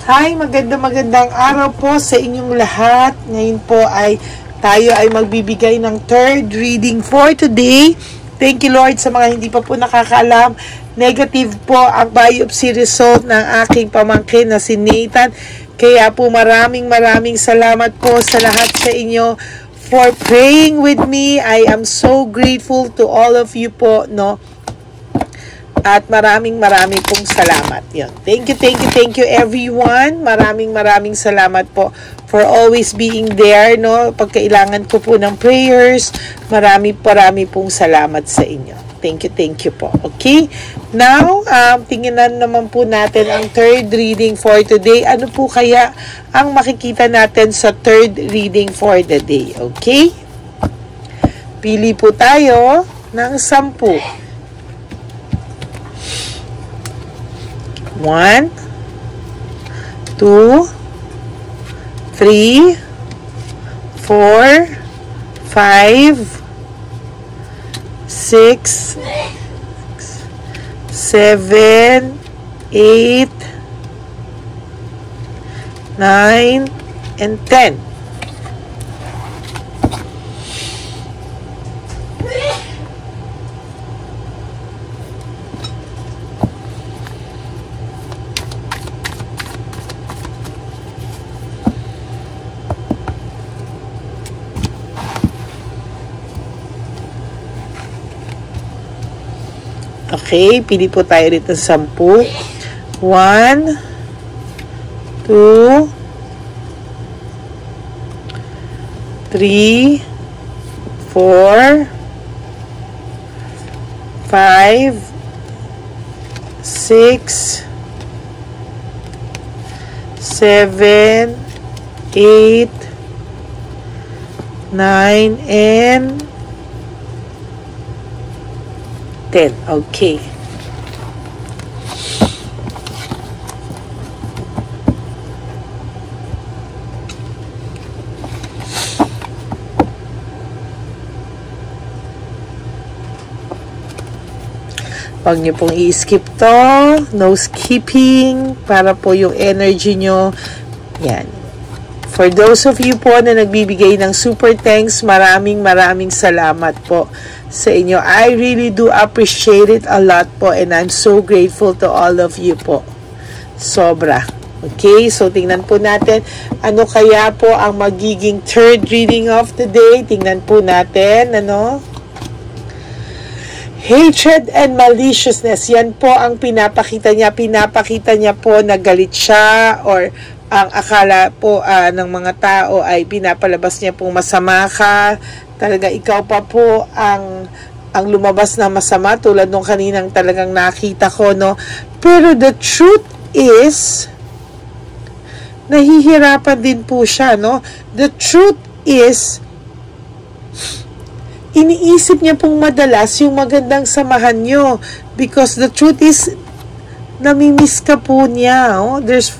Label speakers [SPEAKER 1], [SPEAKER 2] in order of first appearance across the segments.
[SPEAKER 1] Hi, magandang araw po sa inyong lahat. Ngayon po ay tayo ay magbibigay ng third reading for today. Thank you Lord sa mga hindi pa po nakakaalam. Negative po ang biopsy result ng aking pamangkin na si Nathan. Kaya po maraming salamat po sa lahat sa inyo for praying with me. I am so grateful to all of you po, no? At maraming pong salamat. Yun. Thank you everyone. Maraming salamat po for always being there, no? Pagkailangan ko po ng prayers, marami pong salamat sa inyo. Thank you po. Okay? Now, tingnan naman po natin ang third reading for today. Ano po kaya ang makikita natin sa third reading for the day? Okay? Pili po tayo ng 10. 1, 2, 3, 4, 5, 6, 7, 8, 9, and 10. Okay, pili po tayo rito ng 10. 1, 2, 3, 4, 5, 6, 7, 8, 9, and 10. Okay. Huwag niyo pong i-skip to. No skipping. Para po yung energy nyo. Yan. For those of you po na nagbibigay ng super thanks, maraming salamat po sa inyo. I really do appreciate it a lot po, and I'm so grateful to all of you po. Sobra. Okay, so tingnan po natin ano kaya po ang magiging third reading of the day. Tingnan po natin, ano? Hatred and maliciousness. Yan po ang pinapakita niya. Pinapakita niya po na galit siya, or ang akala po ng mga tao ay pinapalabas niya pong masama ka. Talaga ikaw pa po ang lumabas na masama, tulad nung kaninang talagang nakita ko, no? Pero the truth is, nahihirapan din po siya, no? The truth is, iniisip niya pong madalas yung magandang samahan nyo, because the truth is, namimiss ka po niya, oh? There's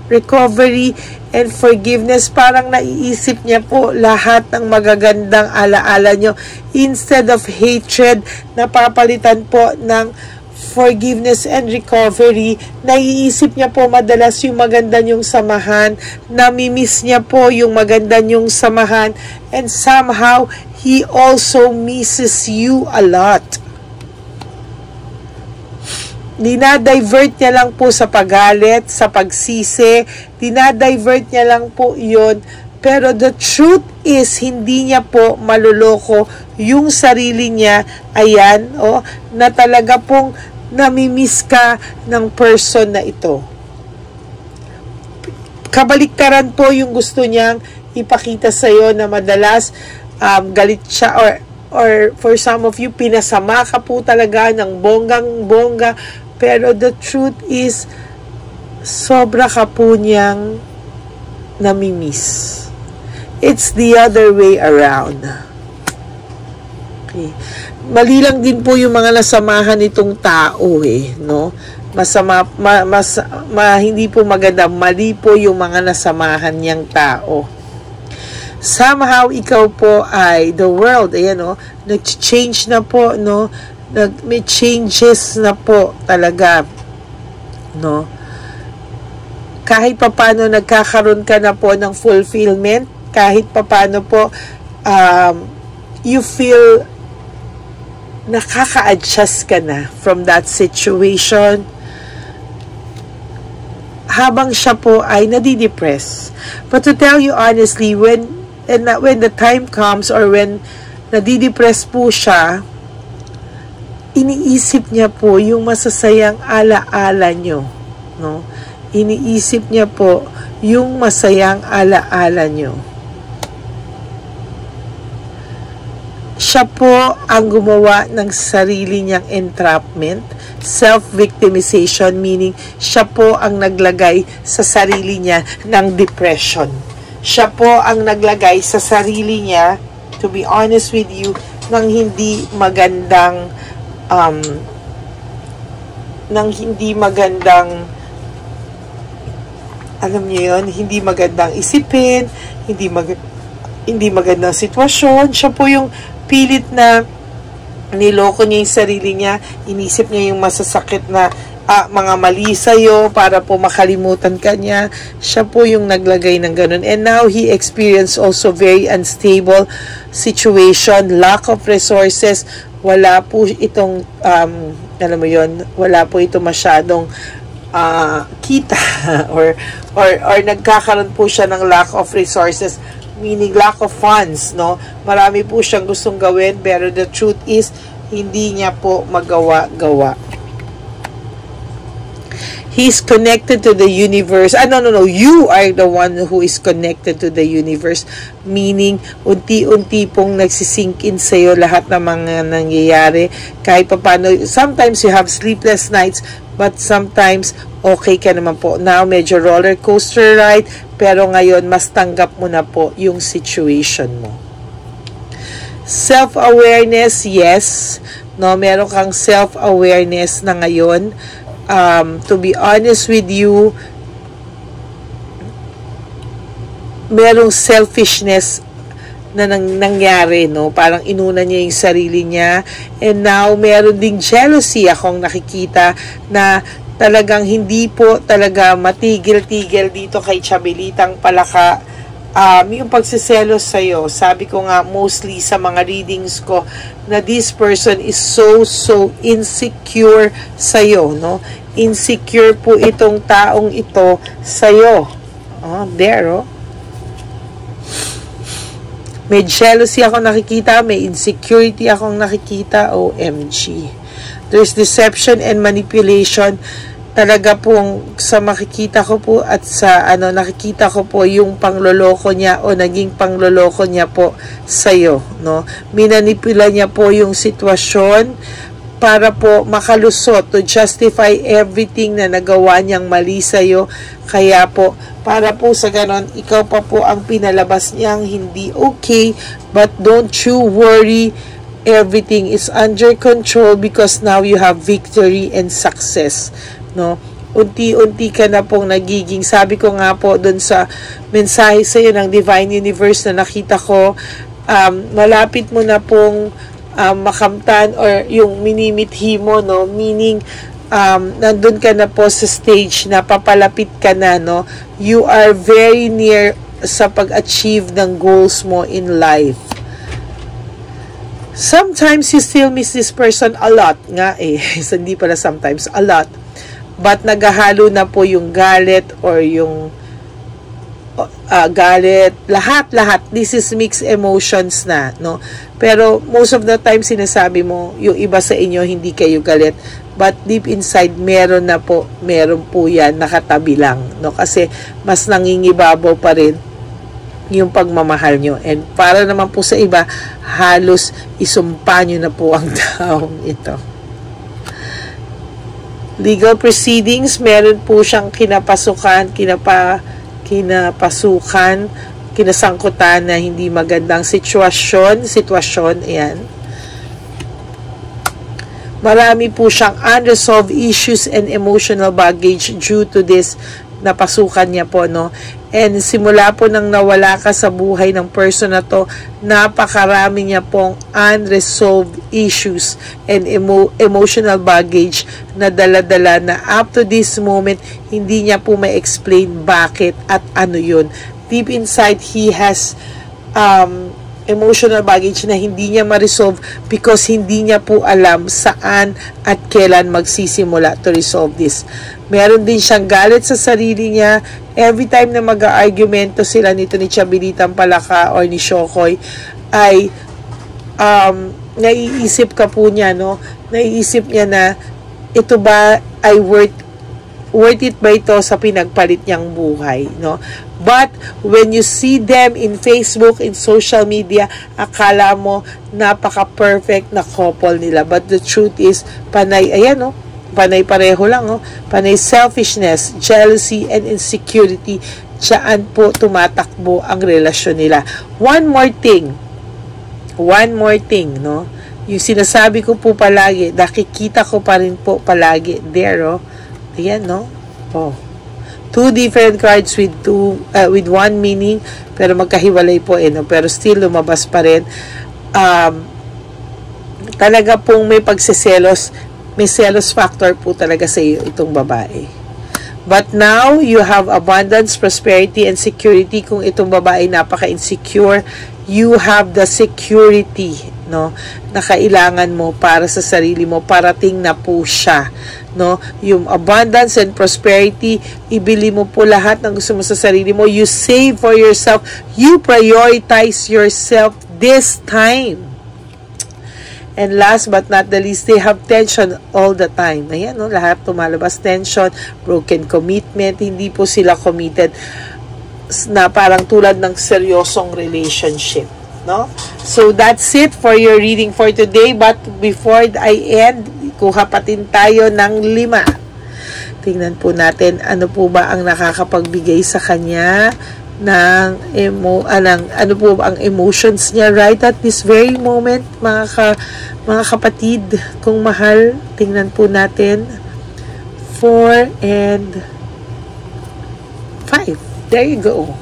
[SPEAKER 1] recovery and forgiveness. Parang naiisip niya po lahat ng magagandang alaala nyo, instead of hatred, napapalitan po ng forgiveness and recovery. Naiisip niya po madalas yung maganda nyong samahan, namimiss niya po yung maganda nyong samahan, and somehow he also misses you a lot. Dinadivert niya lang po sa paggalit, sa pagsisi. Dinadivert niya lang po yun. Pero the truth is, hindi niya po maluloko yung sarili niya. Ayan, oh, na talaga pong namimiss ka ng person na ito. Kabaliktaran po yung gusto niyang ipakita sa'yo, na madalas galit siya, or for some of you, pinasama ka po talaga ng bonggang-bongga. Pero the truth is, sobra ka po niyang namimiss. It's the other way around. Okay. Mali lang din po yung mga nasamahan nitong tao, no? Hindi po maganda. Mali po yung mga nasamahan niyang tao. Somehow, ikaw po ay, the world, ayan, no? Nag-change na po, no? May changes na po talaga, no? kahit papano nagkakaroon ka na po ng fulfillment, kahit papano po you feel nakaka-adjust ka na from that situation, habang siya po ay nadidepress. But to tell you honestly, when the time comes or when nadidepress po siya, iniisip niya po yung masasayang alaala nyo, no? Iniisip niya po yung masayang alaala nyo. Siya po ang gumawa ng sarili niyang entrapment, self-victimization, meaning siya po ang naglagay sa sarili niya ng depression. Siya po ang naglagay sa sarili niya, to be honest with you, ng hindi magandang alam niyo yun, hindi magandang isipin, hindi magandang sitwasyon. Siya po yung pilit na niloko niya yung sarili niya, inisip niya yung masasakit na mga mali sa'yo para po makalimutan ka niya. Siya po yung naglagay ng ganun. And now, he experienced also very unstable situation, lack of resources. Wala po itong, alam mo yun, wala po ito masyadong kita or nagkakaroon po siya ng lack of resources, meaning lack of funds, no? Marami po siyang gustong gawin, pero the truth is, hindi niya po magawa-gawa. He's connected to the universe. No. You are the one who is connected to the universe. Meaning, unti-unti pong nagsisink in sa'yo lahat ng mga nangyayari. Kahit pa paano, sometimes you have sleepless nights, but sometimes, okay ka naman po. Now, medyo roller coaster ride, pero ngayon, mas tanggap mo na po yung situation mo. Self-awareness, yes. No, meron kang self-awareness na ngayon. To be honest with you, merong selfishness na nangyari, no? Parang inuna niya yung sarili niya. And now, meron ding jealousy akong nakikita na talagang hindi po talaga matigil-tigil dito kay Chabelitang Palaka. Yung pagsiselos sa'yo, sabi ko nga mostly sa mga readings ko na this person is so insecure sa'yo, no? Insecure po itong taong ito sa'yo. May jealousy ako nakikita, may insecurity akong nakikita, OMG. There's deception and manipulation. Talaga pong sa makikita ko po at sa nakikita ko po yung pangloloko niya o naging pangloloko niya po sa'yo, no? Minanipula niya po yung sitwasyon para po makalusot, to justify everything na nagawa niyang mali sa'yo. Kaya po, para po sa ganon, ikaw pa po ang pinalabas niyang hindi okay, but don't you worry, everything is under control because now you have victory and success. No, unti-unti ka na pong nagiging, sabi ko nga po doon sa mensahe sa iyo ng Divine Universe na nakita ko, malapit mo na pong makamtan or yung minimithi mo, no, meaning nandun ka na po sa stage na papalapit ka na, no, you are very near sa pag-achieve ng goals mo in life. Sometimes you still miss this person a lot nga hindi pala sometimes, a lot. But naghahalo na po yung galit or yung galit, lahat. This is mixed emotions na, no? Pero most of the time sinasabi mo, yung iba sa inyo hindi kayo galit. But deep inside, meron po yan, nakatabi lang, no? Kasi mas nangingibabaw pa rin yung pagmamahal nyo. And para naman po sa iba, halos isumpa nyo na po ang taong ito. Legal proceedings, meron po siyang kinasangkutan, na hindi magandang sitwasyon, ayan. Marami po siyang unresolved issues and emotional baggage due to this napasukan niya po, no? And simula po nang nawala ka sa buhay ng person na to, napakarami niya pong unresolved issues and emotional baggage na dala-dala na up to this moment, hindi niya po ma-explain bakit at ano yun. Deep inside, he has emotional baggage na hindi niya ma-resolve because hindi niya po alam saan at kailan magsisimula to resolve this. Meron din siyang galit sa sarili niya. Every time na mag-argumento sila nito ni Chabilitang Palaka or ni Shokoy, ay naiisip ka po niya, no? Naiisip niya na ito ba ay worth it ba ito sa pinagpalit niyang buhay, no? But when you see them in Facebook, in social media, akala mo napaka-perfect na couple nila. But the truth is, panay, ayan, no? Panay pareho lang, no? Panay selfishness, jealousy, and insecurity. Diyan po tumatakbo ang relasyon nila. One more thing, no? Yung sinasabi ko po palagi, nakikita ko pa rin po palagi there, oh. Ayan, no? Oh. Two different cards with one meaning, pero magkahiwalay po, no? Pero still lumabas pa rin. Talaga pong may pagsiselos, may selos factor po talaga sa iyo itong babae. But now, you have abundance, prosperity, and security. Kung itong babae napaka-insecure, you have the security, no, na kailangan mo para sa sarili mo. Parating na po siya, no? Yung abundance and prosperity, ibili mo po lahat ng gusto mo sa sarili mo. You save for yourself. You prioritize yourself this time. And last but not the least, they have tension all the time. Ayan, no? Lahat tumalabas, tension, broken commitment, hindi po sila committed na parang tulad ng seryosong relationship, no? So that's it for your reading for today. But before I end, kuha patin tayo ng 5. Tingnan po natin ano po ba ang nakakapagbigay sa kanya ng ano po ang emotions niya right at this very moment, mga kapatid kung mahal. Tingnan po natin 4 and 5. There you go.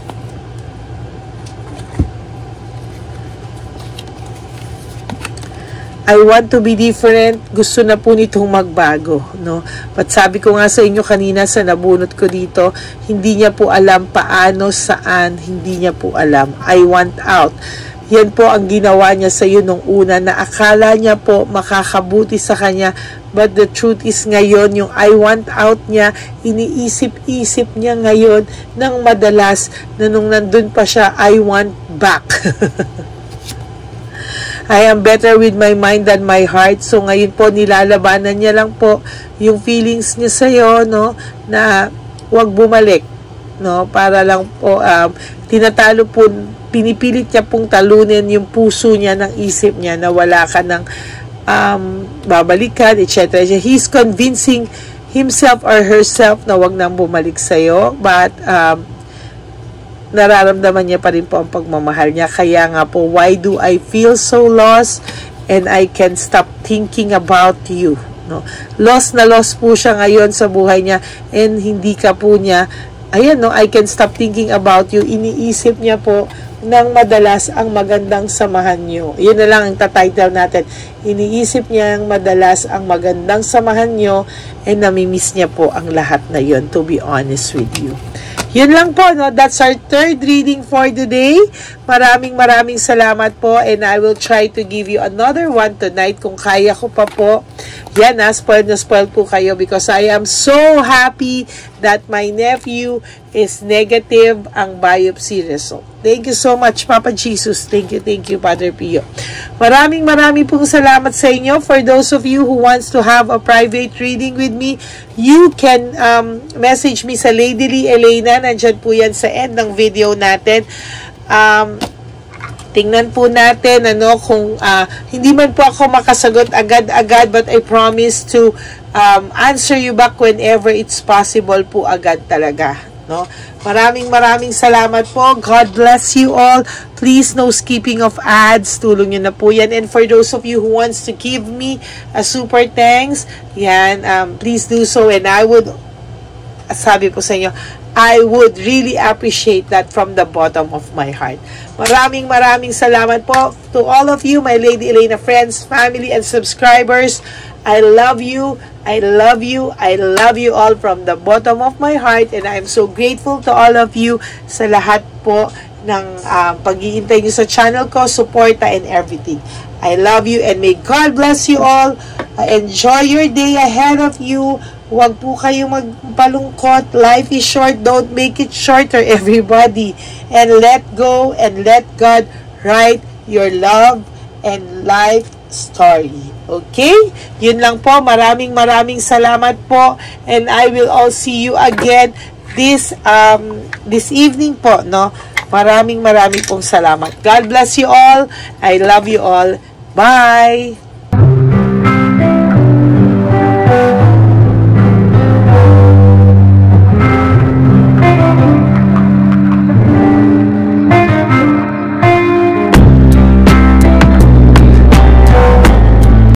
[SPEAKER 1] I want to be different. Gusto na po nitong magbago, no? But sabi ko nga sa inyo kanina sa nabunot ko dito, hindi niya po alam paano, saan, hindi niya po alam. I want out. Yan po ang ginawa niya sa iyo nung una na akala niya po makakabuti sa kanya. But the truth is ngayon, yung I want out niya, iniisip-isip niya ngayon ng madalas na nung nandun pa siya, I want back. I am better with my mind than my heart. So ngayon po nilalabanan niya lang po yung feelings niya sa iyo, no, na wag bumalik, no, para lang po tinatalo po, pinipilit niya pong talunin yung puso niya ng isip niya na wala ka ng babalikan, etc. He's convincing himself or herself na wag nang bumalik sa iyo, but nararamdaman niya pa rin po ang pagmamahal niya. Kaya nga po, why do I feel so lost and I can't stop thinking about you, no? Lost na lost po siya ngayon sa buhay niya and hindi ka po niya, ayan, no, I can't stop thinking about you. Iniisip niya po ng madalas ang magandang samahan niyo. Yun na lang ang title natin. Iniisip niya ng madalas ang magandang samahan niyo and namimiss niya po ang lahat na yun, to be honest with you. Yun lang po, no? That's our third reading for today. Maraming salamat po and I will try to give you another one tonight kung kaya ko pa po. Yan, spoiled na spoiled po kayo because I am so happy that my nephew is negative ang biopsy result. Thank you so much, Papa Jesus. Thank you, Father Pio. Maraming pong salamat sa inyo. For those of you who wants to have a private reading with me, you can message me sa Lady Lee Elena. Nandyan po yan sa end ng video natin. Tingnan po natin kung hindi man po ako makasagot agad-agad, but I promise to answer you back whenever it's possible po agad talaga, no? Maraming salamat po. God bless you all. Please, no skipping of ads. Tulong nyo na po yan. And for those of you who wants to give me a super thanks, yan, please do so. And I would, sabi ko sa inyo, I would really appreciate that from the bottom of my heart. Maraming salamat po to all of you, my Lady Elena friends, family, and subscribers. I love you. I love you. I love you all from the bottom of my heart, and I'm so grateful to all of you sa lahat po ng pag-iintay nyo sa channel ko, suporta, and everything. I love you, and may God bless you all. Enjoy your day ahead of you. Huwag po kayong magpalungkot. Life is short. Don't make it shorter, everybody. And let go and let God write your love and life story. Okay? Yun lang po. Maraming salamat po. And I will all see you again this evening po, no? Maraming pong salamat. God bless you all. I love you all. Bye!